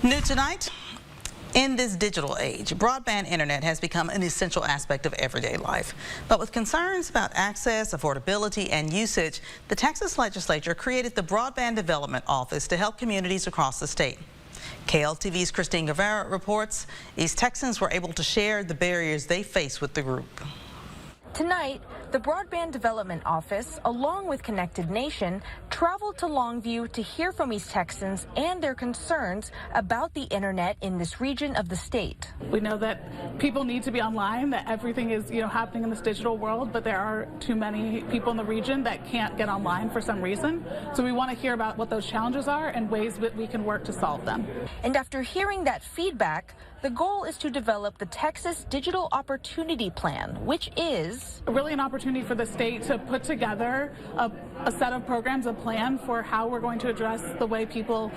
New tonight, in this digital age, broadband internet has become an essential aspect of everyday life. But with concerns about access, affordability, and usage, the Texas legislature created the Broadband Development Office to help communities across the state. KLTV's Christine Guevara reports East Texans were able to share the barriers they face with the group. Tonight, the Broadband Development Office, along with Connected Nation, traveled to Longview to hear from East Texans and their concerns about the internet in this region of the state. We know that people need to be online, that everything is, happening in this digital world, but there are too many people in the region that can't get online for some reason. So we want to hear about what those challenges are and ways that we can work to solve them. And after hearing that feedback, the goal is to develop the Texas Digital Opportunity Plan, which is really an opportunity for the state to put together a set of programs, a plan for how we're going to address the way people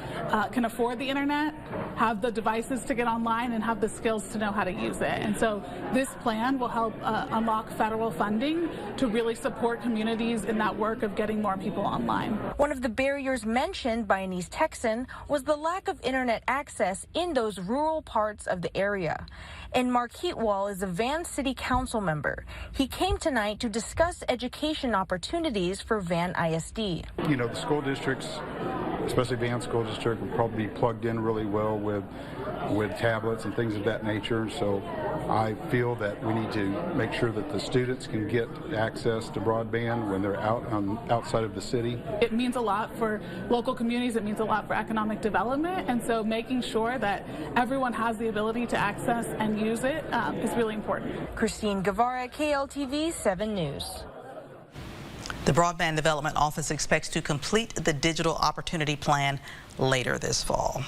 can afford the internet, have the devices to get online, and have the skills to know how to use it. And so this plan will help unlock federal funding to really support communities in that work of getting more people online. One of the barriers mentioned by an East Texan was the lack of internet access in those rural parts of the area. And Mark Heatwall is a Van City Council member. He came tonight to discuss education opportunities for Van ISD. The school districts, especially Van School District, will probably be plugged in really well with tablets and things of that nature. So I feel that we need to make sure that the students can get access to broadband when they're outside of the city. It means a lot for local communities. It means a lot for economic development. And so making sure that everyone has the ability to access and use it is really important. Christine Guevara, KLTV 7 News. The Broadband Development Office expects to complete the Digital Opportunity Plan later this fall.